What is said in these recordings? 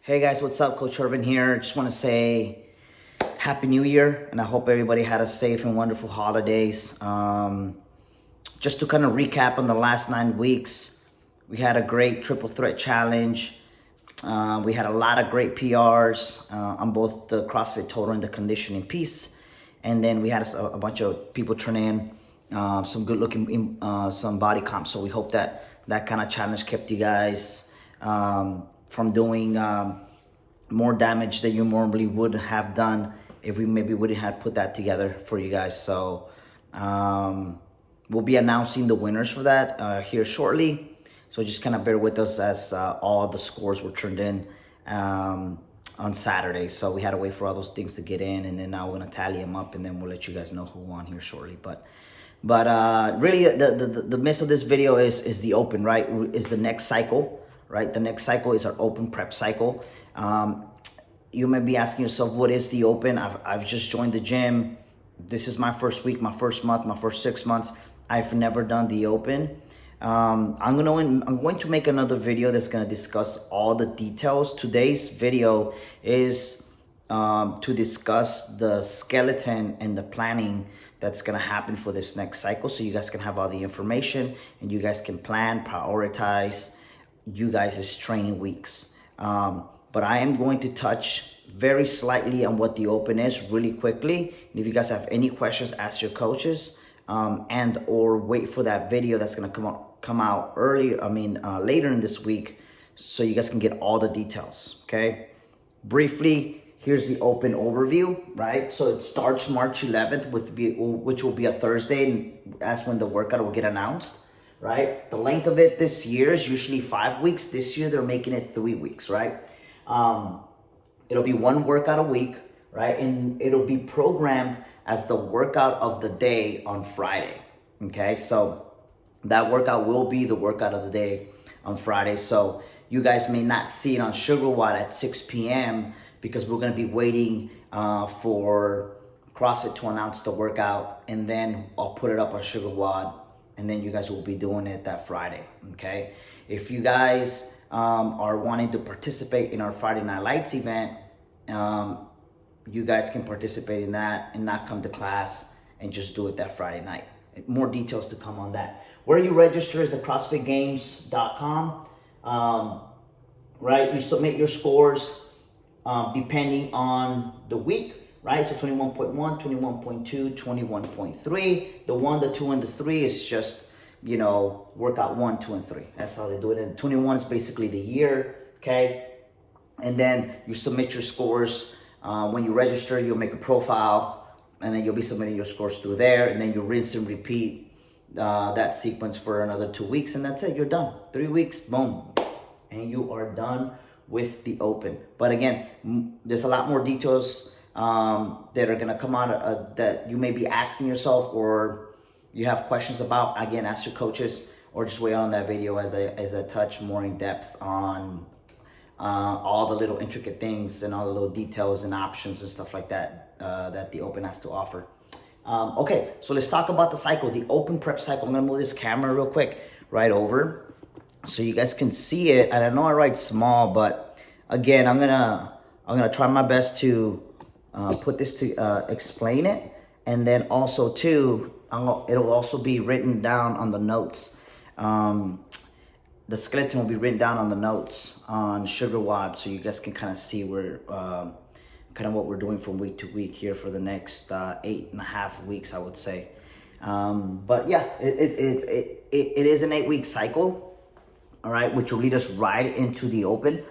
Hey guys, what's up? Coach Irvin here. Just want to say Happy New Year, and I hope everybody had a safe and wonderful holidays. Just to kind of recap on the last 9 weeks, we had a great triple threat challenge. We had a lot of great PRs on both the CrossFit Total and the conditioning piece. And then we had a bunch of people turn in some good looking, some body comp. So we hope that that kind of challenge kept you guys from doing more damage than you normally would have done if we maybe wouldn't have put that together for you guys. So we'll be announcing the winners for that here shortly. So just kind of bear with us as all the scores were turned in on Saturday. So we had to wait for all those things to get in, and then now we're gonna tally them up, and then we'll let you guys know who won here shortly. But really, the miss of this video is the open, right? Is the next cycle, right? The next cycle is our open prep cycle. You may be asking yourself, what is the open? I've just joined the gym. This is my first week, my first month, my first 6 months. I've never done the open. I'm going to make another video that's going to discuss all the details. Today's video is to discuss the skeleton and the planning that's going to happen for this next cycle, so you guys can have all the information and you guys can plan, prioritize you guys' training weeks. But I am going to touch very slightly on what the open is really quickly. And if you guys have any questions, ask your coaches, and or wait for that video that's going to come out later in this week, so you guys can get all the details. Okay, briefly, here's the open overview, right? So it starts March 11th, which will be a Thursday, and that's when the workout will get announced, right? The length of it this year is usually 5 weeks. This year they're making it 3 weeks, right? It'll be one workout a week, right? And it'll be programmed as the workout of the day on Friday. Okay, so that workout will be the workout of the day on Friday. So you guys may not see it on SugarWOD at 6 p.m. because we're going to be waiting for CrossFit to announce the workout, and then I'll put it up on SugarWOD, and then you guys will be doing it that Friday. Okay, if you guys are wanting to participate in our Friday Night Lights event, you guys can participate in that and not come to class and just do it that Friday night. More details to come on that. Where you register is the CrossFitGames.com. Right, you submit your scores depending on the week, right? So 21.1, 21.2, 21.3. The 1, the 2, and the 3 is just, workout 1, 2, and 3. That's how they do it. And 21 is basically the year, okay? And then you submit your scores. When you register, you'll make a profile, and then you'll be submitting your scores through there, and then you rinse and repeat that sequence for another 2 weeks, and that's it. You're done. 3 weeks, boom, and you are done with the open. But again, there's a lot more details that are gonna come out that you may be asking yourself, or you have questions about. Again, ask your coaches, or just wait on that video as I touch more in depth on all the little intricate things and all the little details and options and stuff like that that the open has to offer. Okay, so let's talk about the cycle, the open prep cycle. I'm gonna move this camera real quick right over so you guys can see it. And I know I write small, but again, I'm gonna try my best to put this to explain it, and then also too, it'll also be written down on the notes. The skeleton will be written down on the notes on SugarWOD, so you guys can kind of see where kind of what we're doing from week to week here for the next 8.5 weeks, I would say. But yeah, it is an 8-week cycle, all right, which will lead us right into the open.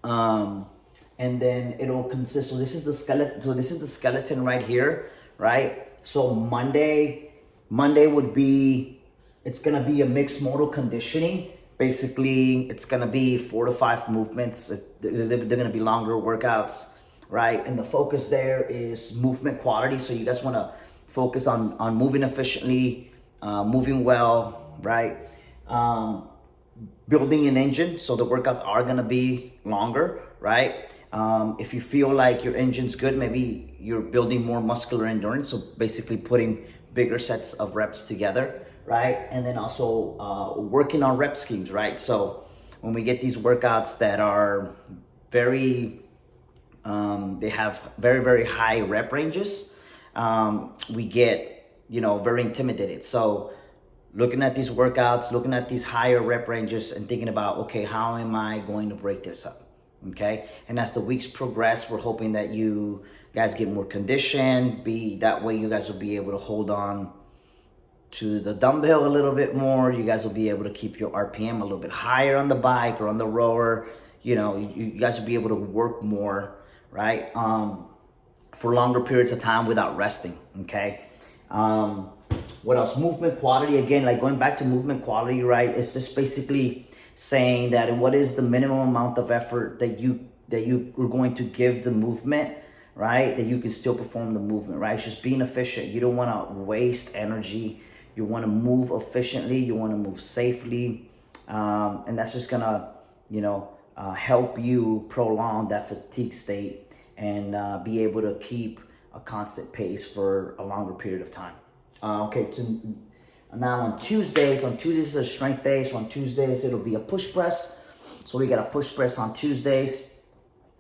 And then it'll consist. So this is the skeleton. So this is the skeleton right here, right? So Monday would be. It's going to be a mixed modal conditioning. Basically, it's going to be 4 to 5 movements. They're going to be longer workouts, right? And the focus there is movement quality. So you guys want to focus on moving efficiently, moving well, right? Building an engine. So the workouts are going to be longer, right? If you feel like your engine's good, maybe you're building more muscular endurance. So basically putting bigger sets of reps together, right? And then also working on rep schemes, right? So when we get these workouts that are very, they have very, very high rep ranges, we get, very intimidated. So looking at these workouts, looking at these higher rep ranges and thinking about, okay, how am I going to break this up? Okay. And as the weeks progress, we're hoping that you guys get more conditioned, that way you guys will be able to hold on to the dumbbell a little bit more. You guys will be able to keep your RPM a little bit higher on the bike or on the rower. You guys will be able to work more, right? For longer periods of time without resting, okay? What else? Movement quality, again, like going back to movement quality, right? It's just basically saying that what is the minimum amount of effort that you are going to give the movement, right? That you can still perform the movement, right? It's just being efficient. You don't want to waste energy. You want to move efficiently. You want to move safely. And that's just going to, help you prolong that fatigue state and be able to keep a constant pace for a longer period of time. Now on Tuesdays is a strength day. So on Tuesdays, it'll be a push press. So we got a push press on Tuesdays,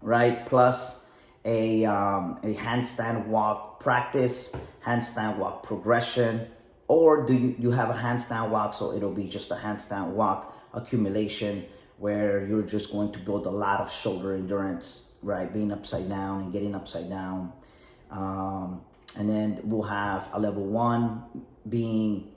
right? Plus a handstand walk practice, handstand walk progression, or do you have a handstand walk? So it'll be just a handstand walk accumulation where you're just going to build a lot of shoulder endurance, right? Being upside down and getting upside down. And then we'll have a level 1 being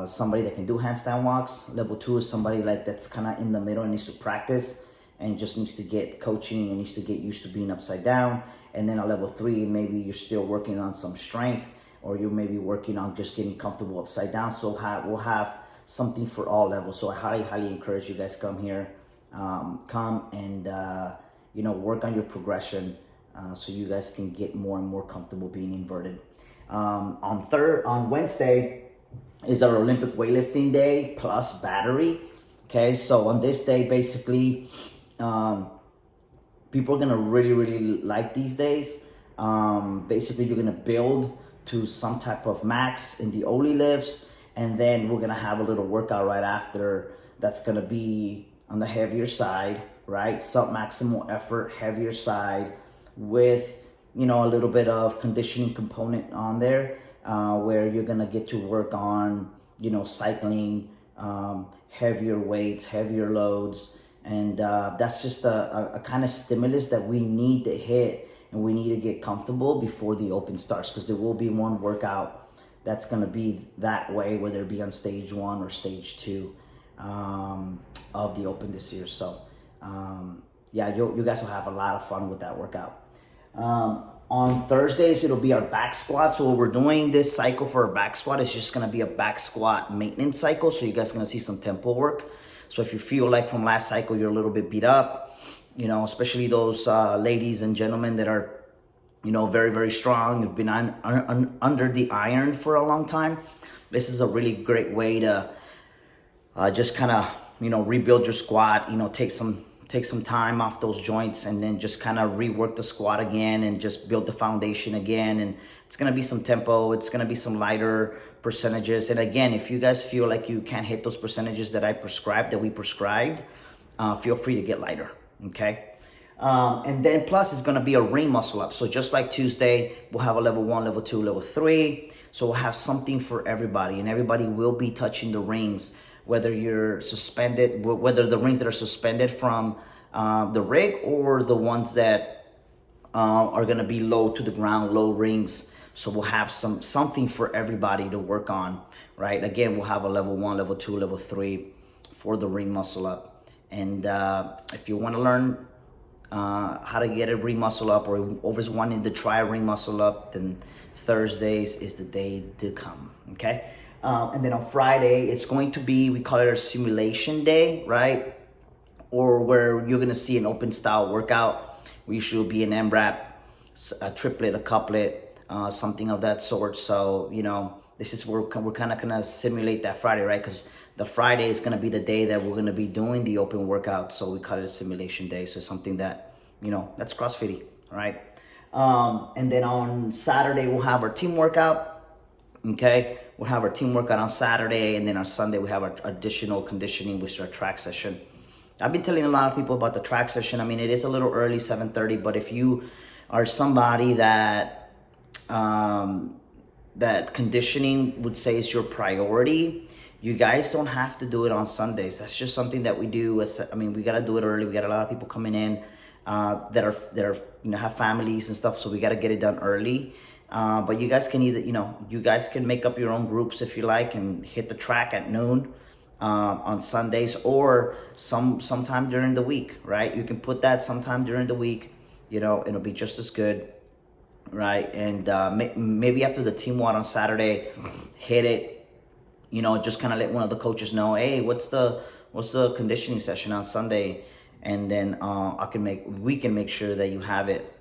somebody that can do handstand walks. Level 2 is somebody that's kind of in the middle and needs to practice and just needs to get coaching and needs to get used to being upside down. And then a level 3, maybe you're still working on some strength, or you may be working on just getting comfortable upside down. So we'll have something for all levels. So I highly, highly encourage you guys come here, come and work on your progression, so you guys can get more and more comfortable being inverted. On Wednesday is our Olympic weightlifting day plus battery. Okay, so on this day, basically, people are gonna really, really like these days. Basically, you're gonna build to some type of max in the Oli lifts, and then we're gonna have a little workout right after that's gonna be on the heavier side, right? Sub-maximal effort, heavier side, with a little bit of conditioning component on there, where you're gonna get to work on cycling, heavier weights, heavier loads, and that's just a kind of stimulus that we need to hit, and we need to get comfortable before the open starts, because there will be one workout that's going to be that way, whether it be on stage 1 or stage 2 of the open this year. So you guys will have a lot of fun with that workout. On Thursdays, it'll be our back squat. So what we're doing this cycle for our back squat is just going to be a back squat maintenance cycle. So you guys are going to see some tempo work. So if you feel like from last cycle you're a little bit beat up, especially those ladies and gentlemen that are, very, very strong, you've been under the iron for a long time, this is a really great way to just kind of, rebuild your squat, take some time off those joints, and then just kind of rework the squat again and just build the foundation again. And it's going to be some tempo. It's going to be some lighter percentages. And again, if you guys feel like you can't hit those percentages that we prescribed, feel free to get lighter. Okay. And then plus it's going to be a ring muscle up. So just like Tuesday, we'll have a level 1, level 2, level 3. So we'll have something for everybody, and everybody will be touching the rings, whether you're suspended, whether the rings that are suspended from the rig, or the ones that are going to be low to the ground, low rings. So we'll have something for everybody to work on, right? Again, we'll have a level 1, level 2, level 3 for the ring muscle up. And if you want to learn how to get a ring muscle up, or always wanting to try a ring muscle up, then Thursdays is the day to come, okay? And then on Friday, it's going to be, we call it our simulation day, right? Or where you're going to see an open style workout. We should be an MRAP, a triplet, a couplet, something of that sort. So, this is where we're kind of going to simulate that Friday, right? Because the Friday is going to be the day that we're going to be doing the open workout. So we call it a simulation day. So something that, that's CrossFit, right? And then on Saturday, we'll have our team workout. Okay. We'll have our team workout on Saturday. And then on Sunday, we have our additional conditioning, which is our track session. I've been telling a lot of people about the track session. I mean, it is a little early, 7:30, but if you are somebody um, that conditioning would say is your priority, you guys don't have to do it on Sundays. That's just something that we do. I mean, we gotta do it early. We got a lot of people coming in that are have families and stuff, so we gotta get it done early. But you guys can either you guys can make up your own groups if you like and hit the track at noon on Sundays, or sometime during the week, right? You can put that sometime during the week. It'll be just as good, right? And maybe after the team walk on Saturday, hit it. Just kind of let one of the coaches know, hey, what's the conditioning session on Sunday, and then we can make sure that you have it.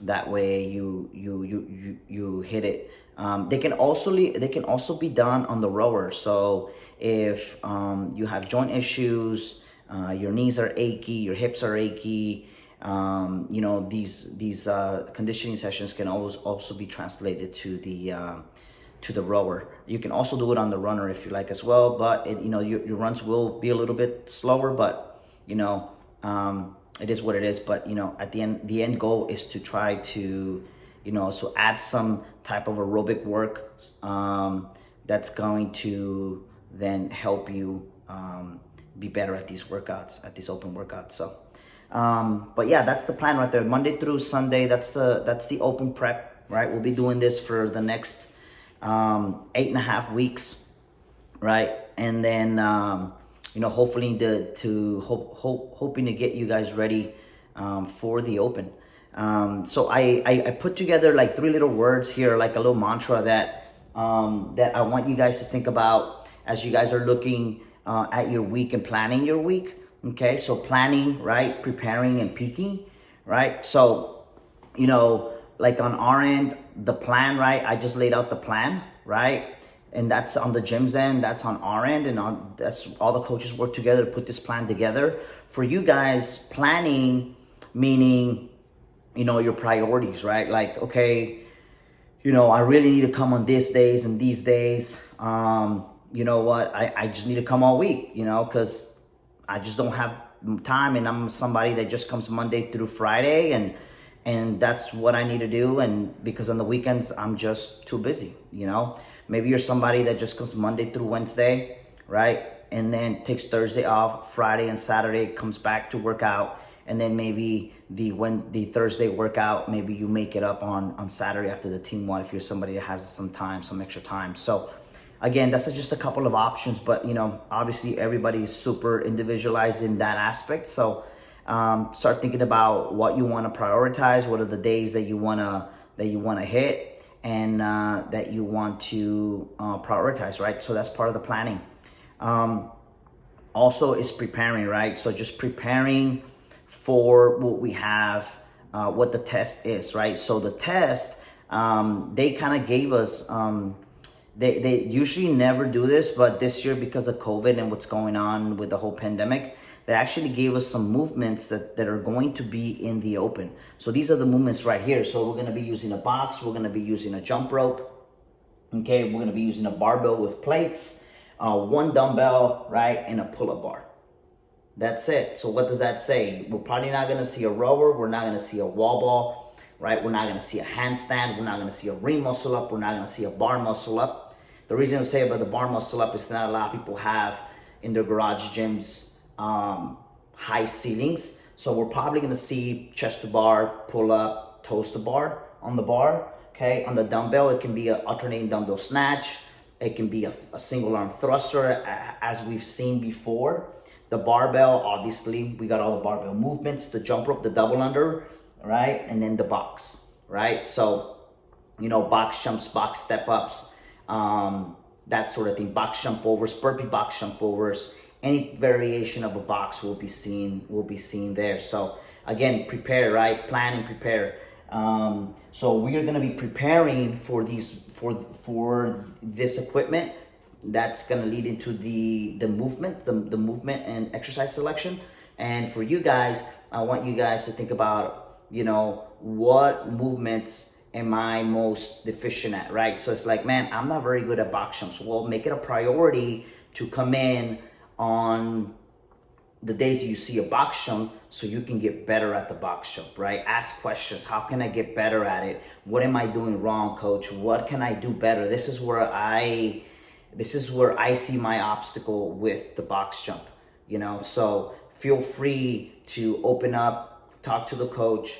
That way you hit it. They can also be done on the rower. So if you have joint issues, your knees are achy, your hips are achy, these conditioning sessions can always also be translated to the rower. You can also do it on the runner if you like as well, but your runs will be a little bit slower, but it is what it is. But at the end goal is to try to so add some type of aerobic work that's going to then help you be better at these workouts, at these open workouts. So but yeah, that's the plan right there. Monday through Sunday, that's the open prep, right? We'll be doing this for the next 8.5 weeks, right? And then hopefully hoping to get you guys ready for the open. So I put together like 3 little words here, like a little mantra that I want you guys to think about as you guys are looking at your week and planning your week. Okay, so planning, right? Preparing and peaking, right? So like on our end, the plan, right? I just laid out the plan, right? And that's on the gym's end, that's on our end, and that's all the coaches work together to put this plan together. For you guys, planning, meaning, your priorities, right? Like, okay, I really need to come on these days and these days. You know what? I just need to come all week, because I just don't have time, and I'm somebody that just comes Monday through Friday, and that's what I need to do. And because on the weekends, I'm just too busy, Maybe you're somebody that just comes Monday through Wednesday, right? And then takes Thursday off, Friday and Saturday comes back to work out. And then maybe the Thursday workout, maybe you make it up on Saturday after the team one, if you're somebody that has some extra time. So again, that's just a couple of options, but obviously everybody's super individualized in that aspect. So start thinking about what you want to prioritize, what are the days that you want to hit, and that you want to prioritize, right? So that's part of the planning. Also is preparing, right? So just preparing for what we have, what the test is, right? So the test, they kind of gave us, they usually never do this, but this year, because of COVID and what's going on with the whole pandemic, they actually gave us some movements that are going to be in the open. So these are the movements right here. So we're going to be using a box. We're going to be using a jump rope. Okay, we're going to be using a barbell with plates, 1 dumbbell, right, and a pull-up bar. That's it. So what does that say? We're probably not going to see a rower. We're not going to see a wall ball, right? We're not going to see a handstand. We're not going to see a ring muscle up. We're not going to see a bar muscle up. The reason I say about the bar muscle up is not a lot of people have in their garage gyms high ceilings. So we're probably going to see chest to bar, pull up, toes to bar on the bar. Okay, on the dumbbell, it can be an alternating dumbbell snatch. It can be a single arm thruster, as we've seen before. The barbell, obviously, we got all the barbell movements, the jump rope, the double under, right? And then the box, right? So, box jumps, box step ups, that sort of thing. Box jump overs, burpee box jump overs. Any variation of a box will be seen there. So again, prepare, right? Plan and prepare. So we are going to be preparing for this equipment. That's going to lead into the movement, the movement and exercise selection. And for you guys, I want you guys to think about, what movements am I most deficient at, right? So it's like, man, I'm not very good at box jumps. Well, make it a priority to come in on the days you see a box jump so you can get better at the box jump, right? Ask questions. How can I get better at it? What am I doing wrong, coach? What can I do better? This is where I see my obstacle with the box jump, you know? So feel free to open up, talk to the coach,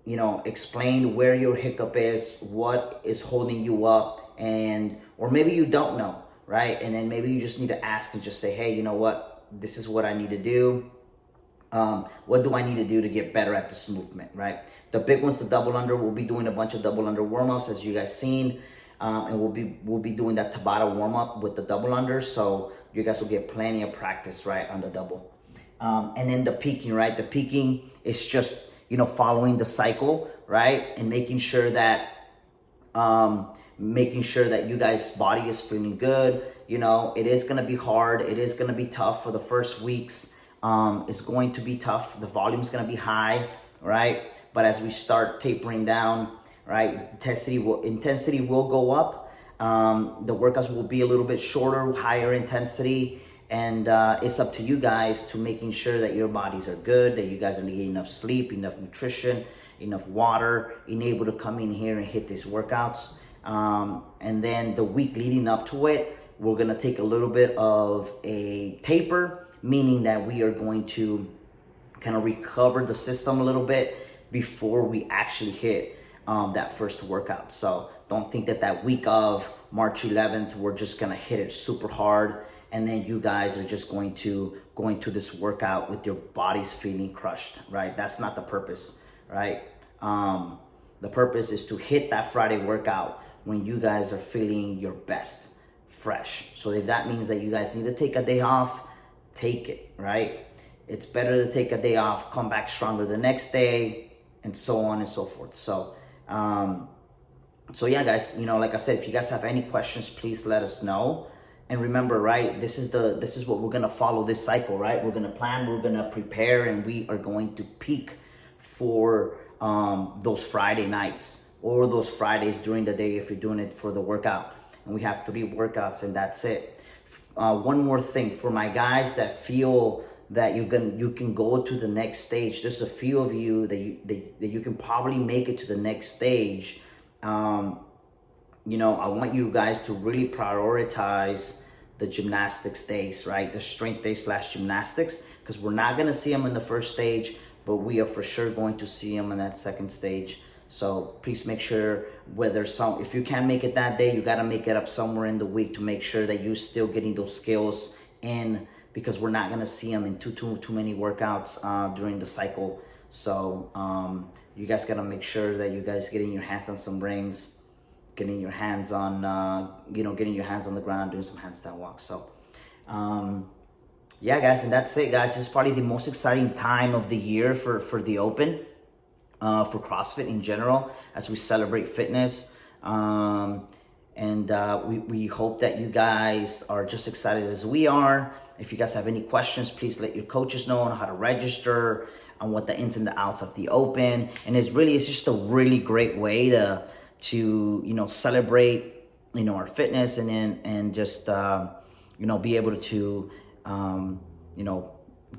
you know, explain where your hiccup is, what is holding you up, or maybe you don't know, right? And then maybe you just need to ask and just say, hey, you know what? This is what I need to do. What do I need to do to get better at this movement, right? The big one's the double under. We'll be doing a bunch of double under warm-ups, as you guys seen. And we'll be doing that Tabata warm-up with the double under. So you guys will get plenty of practice, right, on the double. And then the peaking, right? The peaking is just, you know, following the cycle, right? And making sure that you guys' body is feeling good. You know, it is going to be hard. It is going to be tough for the first weeks. It's going to be tough. The volume is going to be high, right? But as we start tapering down, right, intensity will go up. The workouts will be a little bit shorter, higher intensity. And it's up to you guys to making sure that your bodies are good, that you guys are getting enough sleep, enough nutrition, enough water, and able to come in here and hit these workouts. And then the week leading up to it, we're going to take a little bit of a taper, meaning that we are going to kind of recover the system a little bit before we actually hit that first workout. So don't think that week of March 11th, we're just going to hit it super hard. And then you guys are just going to this workout with your bodies feeling crushed, right? That's not the purpose, right? The purpose is to hit that Friday workout when you guys are feeling your best, fresh. So if that means that you guys need to take a day off, take it, right? It's better to take a day off, come back stronger the next day, and so on and so forth. So, so yeah, guys, you know, like I said, if you guys have any questions, please let us know. And remember, right, this is what we're going to follow this cycle, right? We're going to plan, we're going to prepare, and we are going to peak for those Friday nights or those Fridays during the day if you're doing it for the workout. And we have 3 workouts, and that's it. One more thing for my guys that feel that you can go to the next stage. There's a few of you that you can probably make it to the next stage. You know, I want you guys to really prioritize the gymnastics days, right? The strength days / gymnastics, because we're not going to see them in the first stage, but we are for sure going to see them in that second stage. So please make sure if you can't make it that day, you got to make it up somewhere in the week to make sure that you're still getting those skills in, because we're not going to see them in too many workouts during the cycle. So you guys got to make sure that you guys getting your hands on some rings, getting your hands on the ground, doing some handstand walks. So yeah, guys, and that's it, guys. This is probably the most exciting time of the year for the Open. For CrossFit in general, as we celebrate fitness. We hope that you guys are just excited as we are. If you guys have any questions, please let your coaches know on how to register, on what the ins and the outs of the Open. And it's just a really great way to celebrate, our fitness, and just, be able to,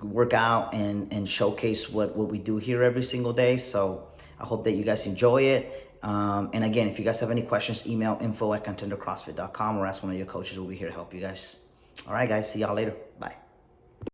work out and showcase what we do here every single day. So I hope that you guys enjoy it. And again, if you guys have any questions, email info@contendercrossfit.com or ask one of your coaches. We'll be here to help you guys. All right, guys. See y'all later. Bye.